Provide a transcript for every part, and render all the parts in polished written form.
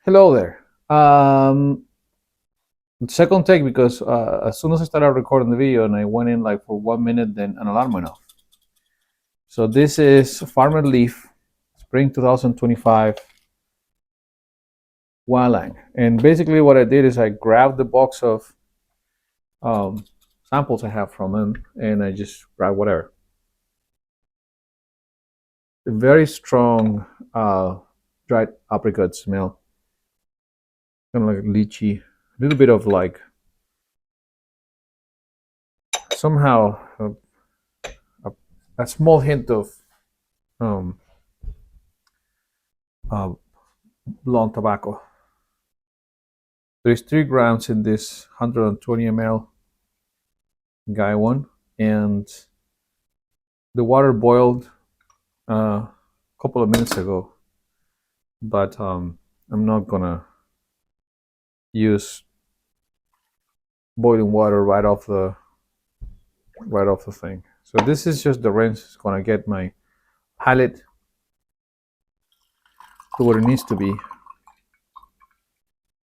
Hello there. Second take because as soon as I started recording the video and I went in like for 1 minute, then an alarm went off. So this is Farmer Leaf, Spring 2025 Walang. And basically what I did is I grabbed the box of um, samples I have from him and I just grabbed whatever. A very strong dried apricot smell, kind of like lychee, a little bit of like somehow a, a small hint of um, uh, blonde tobacco. There's 3 grams in this 120 ml guy one, and the water boiled a couple of minutes ago, but I'm not gonna use boiling water right off the thing. So this is just the rinse. It's gonna get my palate to what it needs to be.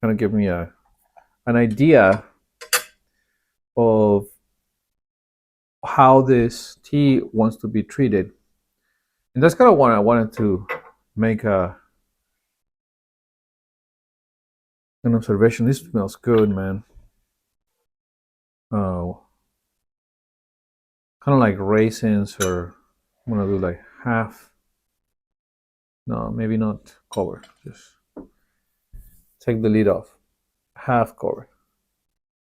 Gonna give me an idea of how this tea wants to be treated, and that's kind of what I wanted to make an observation. This smells good, man. Oh, kind of like raisins, or I'm gonna do like half. No, maybe not cover. Just take the lid off. Half cover.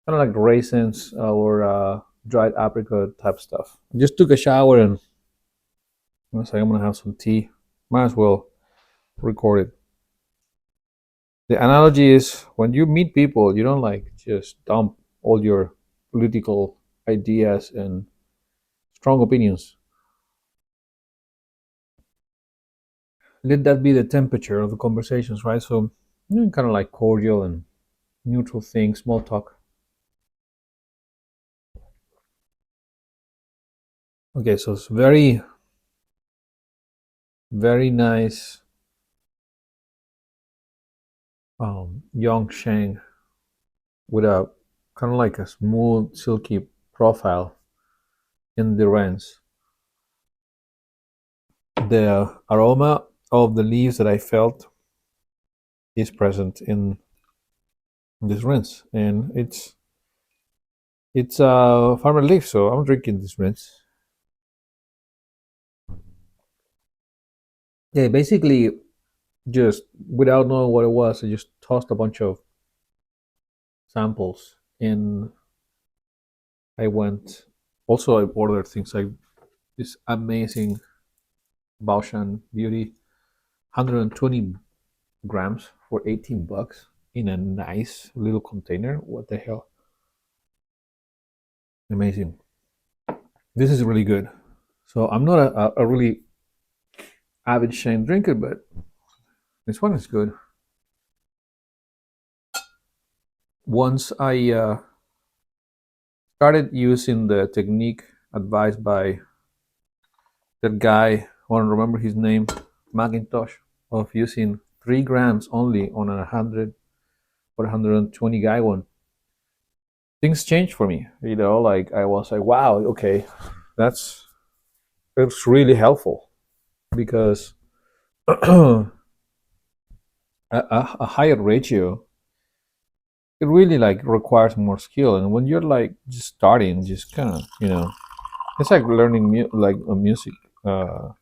Kind of like raisins or dried apricot type stuff. I just took a shower and I was like, I'm gonna have some tea. Might as well record it. The analogy is when you meet people, you don't like just dump all your political ideas and strong opinions. Let that be the temperature of the conversations, right? So, kind of like cordial and neutral thing, small talk. Okay, so it's very, very nice young Sheng with a kind of like a smooth, silky profile in the rinse. The aroma of the leaves that I felt is present in this rinse, and it's a farmer leaf, so I'm drinking this rinse. Yeah, basically, just without knowing what it was, I just tossed a bunch of samples and I went. Also, I ordered things like this amazing Baoshan Beauty 120 grams for 18 bucks in a nice little container. What the hell? Amazing. This is really good. So I'm not a really avid Shane drinker, but this one is good. Once I started using the technique advised by that guy, I want to remember his name, Macintosh, of using 3 grams only on a 100 or 120 guy one. Things changed for me. Like I was like, wow, okay, that's really helpful because a higher ratio, it really like requires more skill. And when you're like just starting, just kind of it's like learning like a musical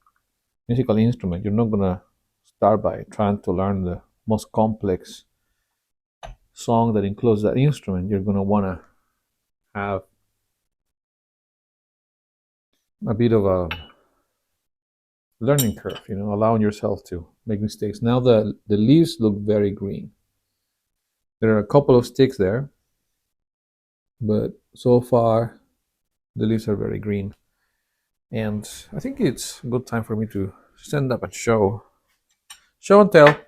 instrument. You're not gonna start by trying to learn the most complex song that includes that instrument. You're gonna wanna have a bit of a learning curve, allowing yourself to make mistakes. Now the leaves look very green. There are a couple of sticks there, but so far the leaves are very green. And I think it's a good time for me to stand up and show and tell.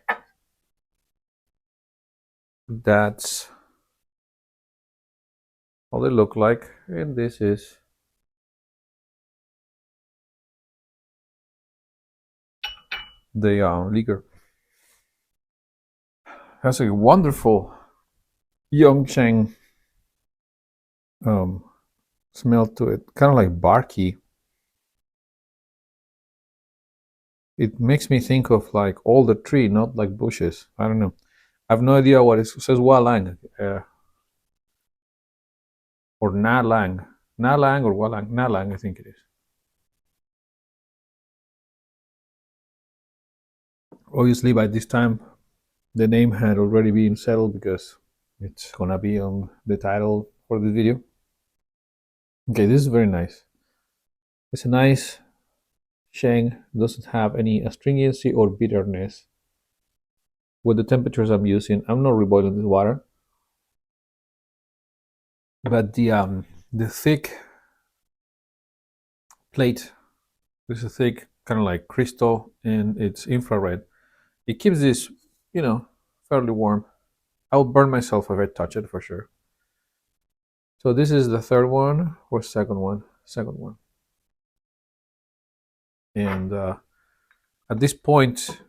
That's how they look like, and this is the liquor. has a wonderful young Sheng um, smell to it, kind of like barky. It makes me think of like older tree, not like bushes. I don't know. I have no idea what it says. Walang or Nalang, Nalang or Walang, Nalang. I think it is. Obviously, by this time, the name had already been settled because it's gonna be on the title for this video. Okay, this is very nice. It's a nice Sheng, doesn't have any astringency or bitterness. With the temperatures I'm using, I'm not reboiling this water, but the thick plate, this is thick, kind of like crystal, and it's infrared. It keeps this, you know, fairly warm. I'll burn myself if I touch it for sure. So this is the third one or second one? Second one. And at this point,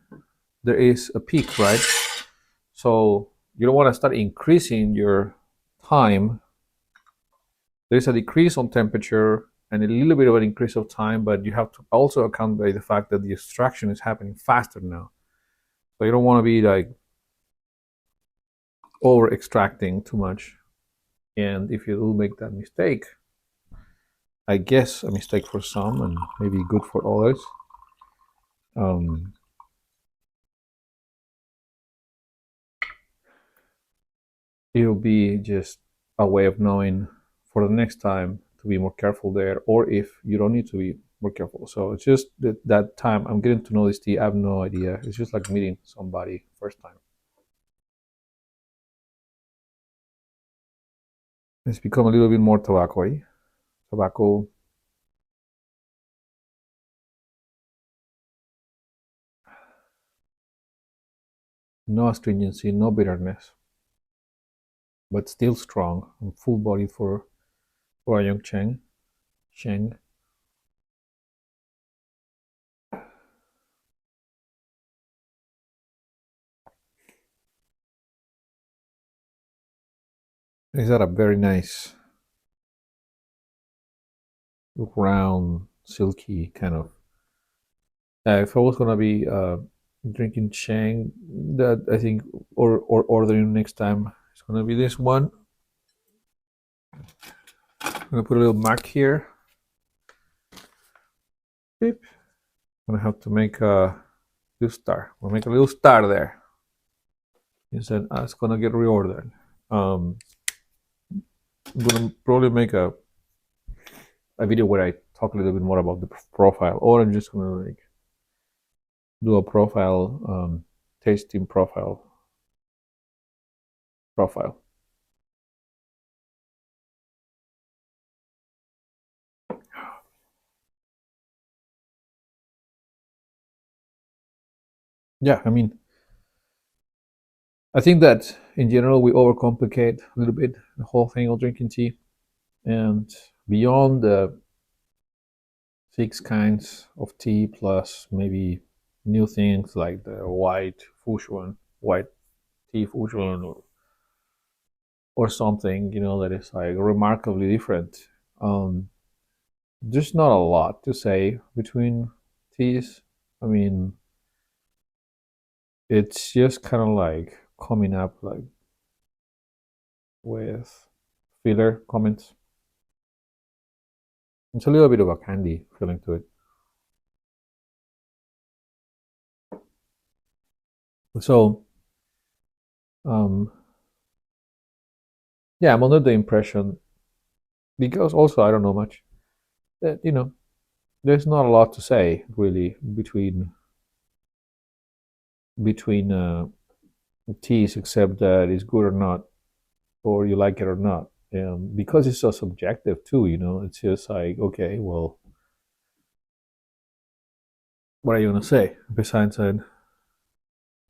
there is a peak, right? So you don't want to start increasing your time. There's a decrease on temperature and a little bit of an increase of time, but you have to also account by the fact that the extraction is happening faster now. So you don't want to be like over extracting too much. And if you do make that mistake, I guess a mistake for some and maybe good for others, um, it'll be just a way of knowing for the next time to be more careful there, or if you don't need to be more careful. So it's just that time I'm getting to know this tea. I have no idea. It's just like meeting somebody first time. It's become a little bit more tobacco-y. Tobacco. No astringency, no bitterness, but still strong and full-bodied for a young Sheng. It's got a very nice, round, silky kind of. If I was gonna be drinking Sheng, that I think, or ordering next time, it's gonna be this one. I'm gonna put a little mark here. Beep. I'm gonna have to make a little star. We'll make a little star there. Instead, it's gonna get reordered. I'm gonna probably make a video where I talk a little bit more about the profile, or I'm just gonna like do a profile, tasting profile. Yeah, I mean, I think that in general we overcomplicate a little bit the whole thing of drinking tea, and beyond the 6 kinds of tea plus maybe new things like the white tea fusion, or something, that is like remarkably different. Um, there's not a lot to say between teas. I mean, it's just kind of like coming up like with filler comments. It's a little bit of a candy feeling to it. So, um, yeah, I'm under the impression, because also I don't know much, that there's not a lot to say really between teas, except that it's good or not, or you like it or not. And because it's so subjective too, it's just like, okay, well, what are you gonna say besides that?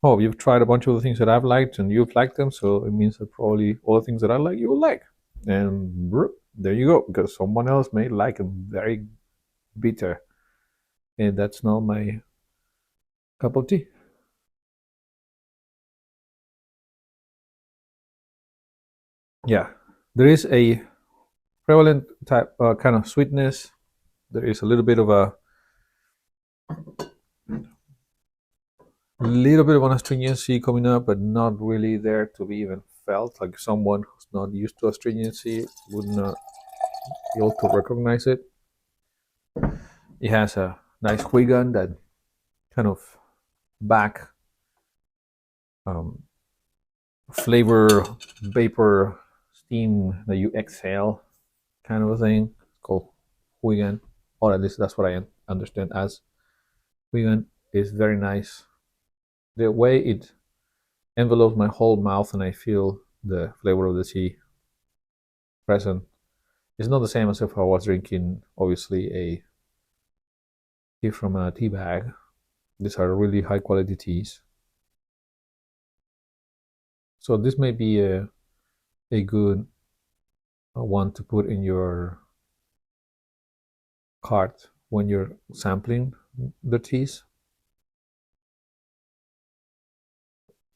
Oh, you've tried a bunch of the things that I've liked and you've liked them, so it means that probably all the things that I like you will like. And there you go, because someone else may like them very bitter, and that's not my cup of tea. Yeah, there is a prevalent type kind of sweetness. There is a little bit of an astringency coming up, but not really there to be even felt. Like someone who's not used to astringency would not be able to recognize it. It has a nice gun that kind of back um, flavor, vapor, steam that you exhale, kind of a thing. It's called gun, or at least that's what I understand as gun. Is very nice. The way it envelopes my whole mouth and I feel the flavor of the tea present. It's not the same as if I was drinking, obviously, a tea from a tea bag. These are really high quality teas. So this may be a good one to put in your cart when you're sampling the teas.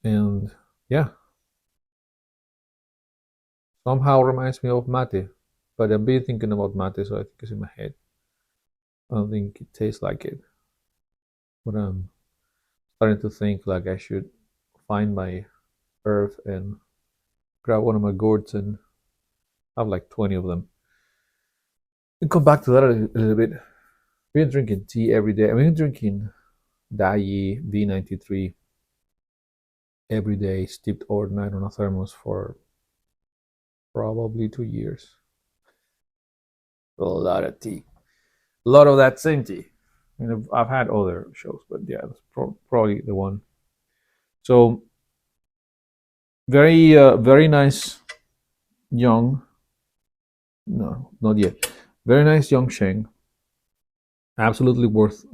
And yeah, somehow reminds me of mate. But I've been thinking about mate, so I think it's in my head. I don't think it tastes like it. But I'm starting to think like I should find my earth and grab one of my gourds and have like 20 of them. And come back to that a little bit. We've been drinking tea every day. I've been drinking Dai V93 every day, steeped overnight on a thermos for probably 2 years. A lot of tea. A lot of that same tea. I've had other shows, but yeah, that's probably the one. So very nice young. No, not yet. Very nice young Sheng. Absolutely worth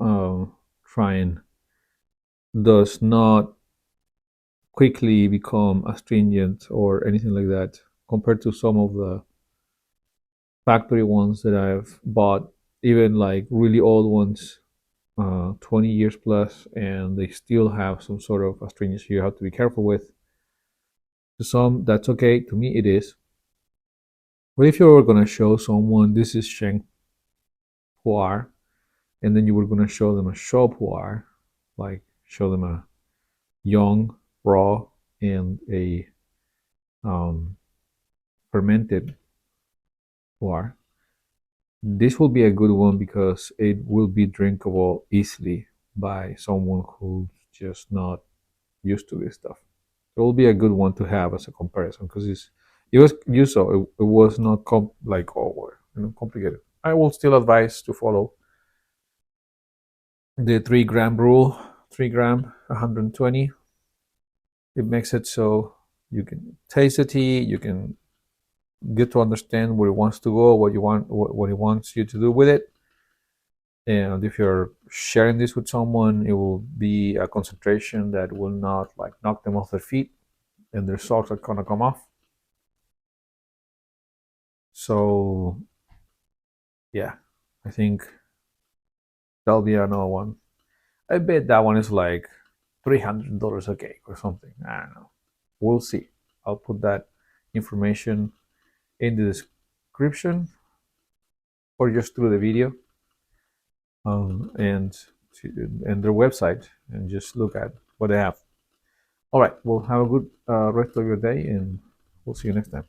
trying. Does not quickly become astringent or anything like that compared to some of the factory ones that I've bought, even like really old ones, 20 years plus, and they still have some sort of astringency you have to be careful with. To some, that's okay. To me, it is. But if you were going to show someone this is Sheng Puerh, and then you were going to show them a show Puerh, like show them a young, raw, and a um, fermented Puerh, this will be a good one because it will be drinkable easily by someone who's just not used to this stuff. It will be a good one to have as a comparison because it was you saw it was not like over complicated. I will still advise to follow the 3 gram rule. 3 gram, 120. It makes it so you can taste the tea. You can get to understand where it wants to go, what you want, what it wants you to do with it. And if you're sharing this with someone, it will be a concentration that will not like knock them off their feet and their socks are gonna come off. So yeah, I think that'll be another one. I bet that one is like $300 a cake or something. I don't know. We'll see. I'll put that information in the description or just through the video, and and their website, and just look at what they have. All right. Well, have a good rest of your day, and we'll see you next time.